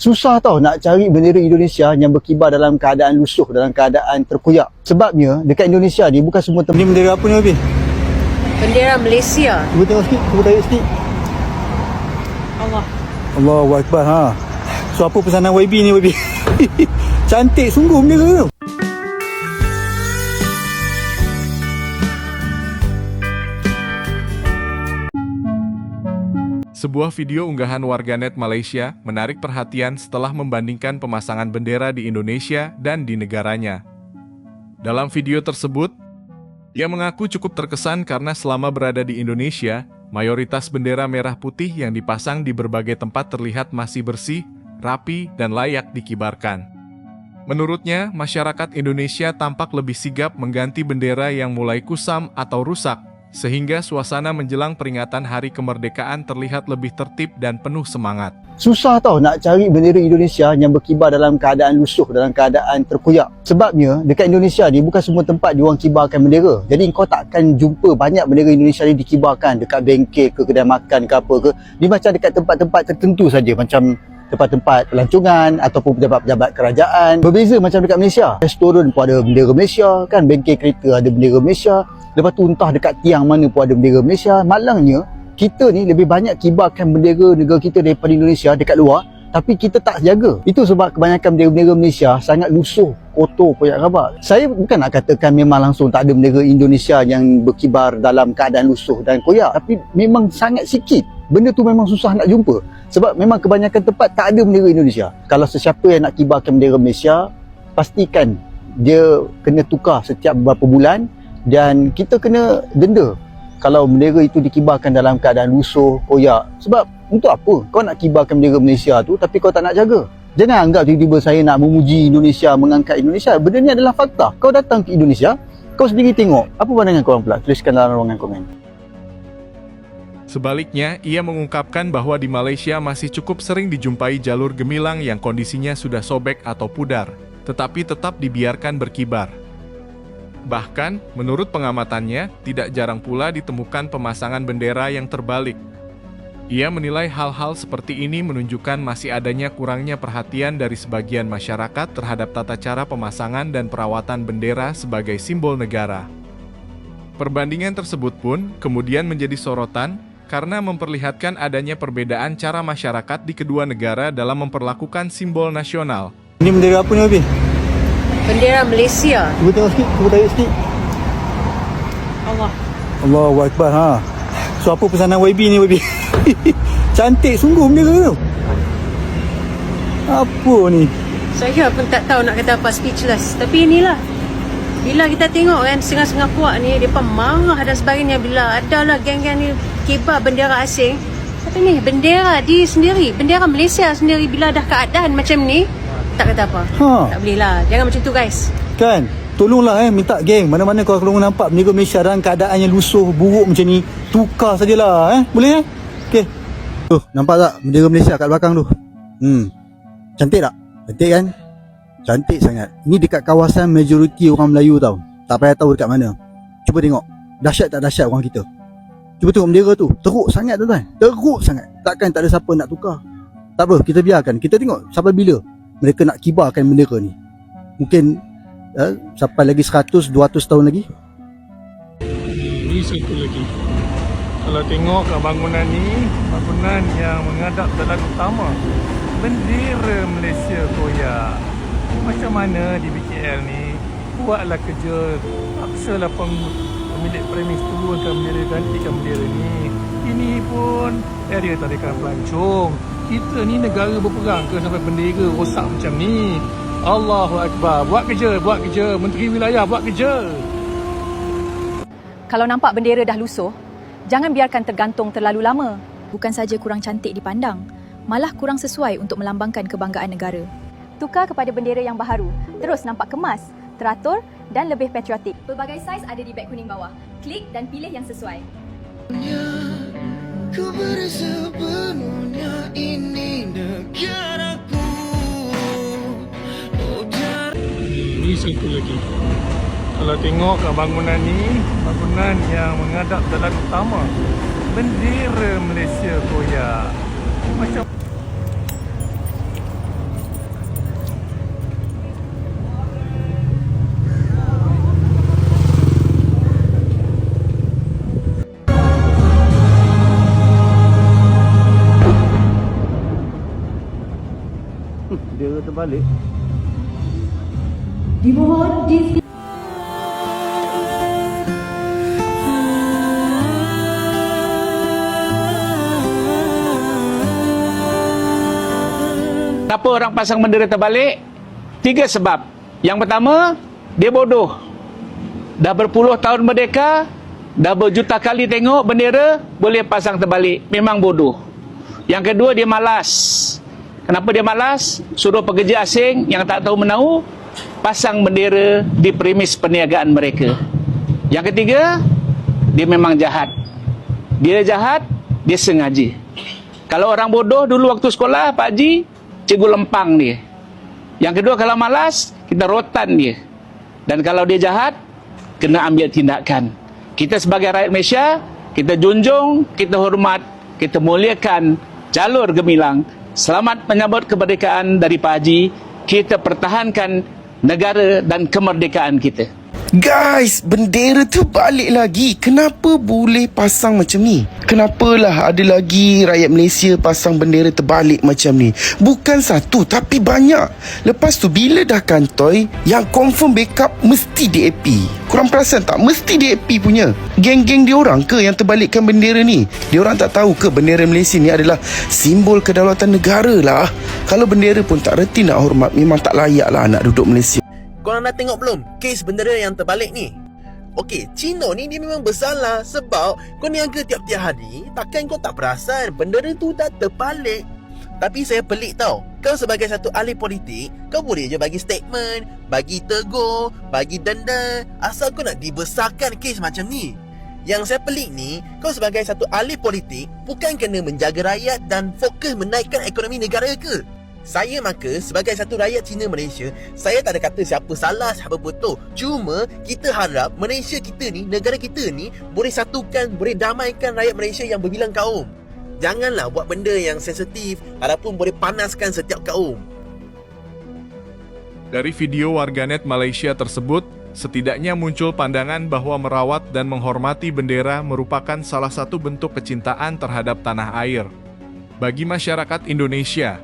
Susah tau nak cari bendera Indonesia yang berkibar dalam keadaan lusuh, dalam keadaan terkoyak. Sebabnya dekat Indonesia ni bukan semua tempat. Ni bendera apa ni Wabi? Bendera Malaysia. Cuba tengok sikit, cuba tarik sikit. Allahu Akbar ha. So apa pesanan YB ni Wabi? Cantik sungguh bendera tu. Sebuah video unggahan warganet Malaysia menarik perhatian setelah membandingkan pemasangan bendera di Indonesia dan di negaranya. Dalam video tersebut, ia mengaku cukup terkesan karena selama berada di Indonesia, mayoritas bendera merah putih yang dipasang di berbagai tempat terlihat masih bersih, rapi, dan layak dikibarkan. Menurutnya, masyarakat Indonesia tampak lebih sigap mengganti bendera yang mulai kusam atau rusak, sehingga suasana menjelang peringatan Hari Kemerdekaan terlihat lebih tertib dan penuh semangat. Susah tau nak cari bendera Indonesia yang berkibar dalam keadaan lusuh, dalam keadaan terkoyak. Sebabnya dekat Indonesia ni bukan semua tempat diorang kibarkan bendera. Jadi kau takkan jumpa banyak bendera Indonesia ni dikibarkan dekat bengkel ke, kedai makan ke apa ke. Dia macam dekat tempat-tempat tertentu saja, macam tempat-tempat pelancongan ataupun pejabat-pejabat kerajaan. Berbeza macam dekat Malaysia. Restoran pun ada bendera Malaysia, kan, bengkel kereta ada bendera Malaysia. Lepas tu entah dekat tiang mana pun ada bendera Malaysia. Malangnya kita ni lebih banyak kibarkan bendera negara kita daripada Indonesia dekat luar, tapi kita tak jaga. Itu sebab kebanyakan bendera Malaysia sangat lusuh, kotor, koyak rabak. Saya bukan nak katakan memang langsung tak ada bendera Indonesia yang berkibar dalam keadaan lusuh dan koyak, tapi memang sangat sikit. Benda tu memang susah nak jumpa. Sebab memang kebanyakan tempat tak ada bendera Indonesia. Kalau sesiapa yang nak kibarkan bendera Malaysia, pastikan dia kena tukar setiap beberapa bulan dan kita kena denda kalau bendera itu dikibarkan dalam keadaan lusuh, koyak. Sebab untuk apa kau nak kibarkan bendera Malaysia tu tapi kau tak nak jaga? Jangan anggap tiba-tiba saya nak memuji Indonesia, mengangkat Indonesia. Benda ni adalah fakta. Kau datang ke Indonesia, kau sendiri tengok. Apa pandangan korang pula? Tuliskan dalam ruangan komen. Sebaliknya, ia mengungkapkan bahwa di Malaysia masih cukup sering dijumpai jalur gemilang yang kondisinya sudah sobek atau pudar, tetapi tetap dibiarkan berkibar. Bahkan, menurut pengamatannya, tidak jarang pula ditemukan pemasangan bendera yang terbalik. Ia menilai hal-hal seperti ini menunjukkan masih adanya kurangnya perhatian dari sebagian masyarakat terhadap tata cara pemasangan dan perawatan bendera sebagai simbol negara. Perbandingan tersebut pun kemudian menjadi sorotan karena memperlihatkan adanya perbedaan cara masyarakat di kedua negara dalam memperlakukan simbol nasional. Ini bendera apa ni Wabi? Bendera Malaysia. Cuba tengok sikit, cuba tarik sikit. Allahu Akbar ha. So apa pesanan YB ni Wabi? Cantik sungguh bendera tu. Apa ni? Saya pun tak tahu nak kata apa, speechless. Tapi inilah, bila kita tengok kan setengah-setengah puak ni, mereka marah dan sebagainya bila adalah geng-geng ni kibar bendera asing. Tapi ni bendera di sendiri, bendera Malaysia sendiri, bila dah keadaan macam ni, tak kata apa. Tak boleh lah. Jangan macam tu guys. Kan? Tolonglah minta geng. Mana-mana kalau nampak bendera Malaysia dalam keadaan yang lusuh, buruk macam ni, tukar sajalah. Boleh Okey. Tuh, nampak tak bendera Malaysia kat belakang tu? Cantik tak? Cantik kan? Cantik sangat. Ini dekat kawasan majoriti orang Melayu tau. Tak payah tahu dekat mana. Cuba tengok. Dahsyat tak dahsyat orang kita? Cuba tengok bendera tu. Teruk sangat tuan-tuan. Teruk sangat. Takkan tak ada siapa nak tukar. Tak apa, kita biarkan. Kita tengok sampai bila mereka nak kibarkan bendera ni. Mungkin sampai lagi 100-200 tahun lagi. Ini satu lagi. Kalau tengok kat bangunan ni, bangunan yang menghadap jalan utama, bendera Malaysia koyak. Macam mana di BKL ni, buatlah kerja, paksalah pemilik premis turunkan bendera, gantikan bendera ni. Ini pun area tarikan pelancong. Kita ni negara berperang ke sampai bendera rosak macam ni? Allahu Akbar. Buat kerja, buat kerja. Menteri Wilayah, buat kerja. Kalau nampak bendera dah lusuh, jangan biarkan tergantung terlalu lama. Bukan saja kurang cantik dipandang, malah kurang sesuai untuk melambangkan kebanggaan negara. Tukar kepada bendera yang baharu, terus nampak kemas, teratur dan lebih patriotik. Pelbagai saiz ada di beg kuning bawah. Klik dan pilih yang sesuai. Ku beri sepenuhnya ini negaraku. Ini satu lagi. Kalau tengok kat bangunan ni, bangunan yang menghadap jalan utama, bendera Malaysia koyak. Macam Dia terbalik. Kenapa orang pasang bendera terbalik? 3 sebab. Yang pertama, dia bodoh. Dah berpuluh tahun merdeka, dah berjuta kali tengok bendera, boleh pasang terbalik. Memang bodoh. Yang kedua, dia malas. Kenapa dia malas? Suruh pekerja asing yang tak tahu menahu pasang bendera di premis perniagaan mereka. Yang ketiga, dia memang jahat. Dia jahat, dia sengaja. Kalau orang bodoh dulu waktu sekolah, Pak Haji, cikgu lempang dia. Yang kedua, kalau malas, kita rotan dia. Dan kalau dia jahat, kena ambil tindakan. Kita sebagai rakyat Malaysia, kita junjung, kita hormat, kita muliakan jalur gemilang. Selamat menyambut kemerdekaan dari Pak Haji. Kita pertahankan negara dan kemerdekaan kita. Guys, bendera terbalik lagi. Kenapa boleh pasang macam ni? Kenapalah ada lagi rakyat Malaysia pasang bendera terbalik macam ni? Bukan satu tapi banyak. Lepas tu bila dah kantoi, yang confirm backup mesti DAP. Korang perasan tak? Mesti DAP punya. Geng-geng diorang ke yang terbalikkan bendera ni? Diorang tak tahu ke bendera Malaysia ni adalah simbol kedaulatan negara lah. Kalau bendera pun tak reti nak hormat, memang tak layak lah nak duduk Malaysia. Korang dah tengok belum kes bendera yang terbalik ni? Okey, Cino ni dia memang bersalah sebab kau niaga tiap-tiap hari, takkan kau tak perasan bendera tu dah terbalik. Tapi saya pelik tau, kau sebagai satu ahli politik, kau boleh je bagi statement, bagi tegur, bagi denda, asal kau nak dibesarkan kes macam ni. Yang saya pelik ni, kau sebagai satu ahli politik bukan kena menjaga rakyat dan fokus menaikkan ekonomi negara ke? Saya maka sebagai satu rakyat Cina Malaysia, saya tak ada kata siapa salah, siapa betul. Cuma kita harap Malaysia kita ni, negara kita ni boleh satukan, boleh damaikan rakyat Malaysia yang berbilang kaum. Janganlah buat benda yang sensitif ataupun boleh panaskan setiap kaum. Dari video warganet Malaysia tersebut, setidaknya muncul pandangan bahwa merawat dan menghormati bendera merupakan salah satu bentuk kecintaan terhadap tanah air. Bagi masyarakat Indonesia,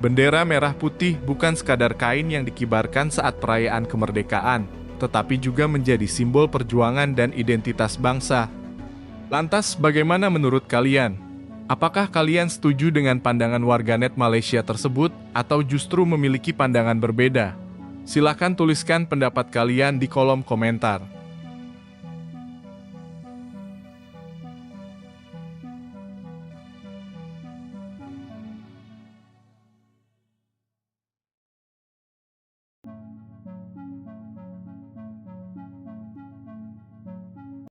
bendera merah putih bukan sekadar kain yang dikibarkan saat perayaan kemerdekaan, tetapi juga menjadi simbol perjuangan dan identitas bangsa. Lantas, bagaimana menurut kalian? Apakah kalian setuju dengan pandangan warganet Malaysia tersebut atau justru memiliki pandangan berbeda? Silakan tuliskan pendapat kalian di kolom komentar.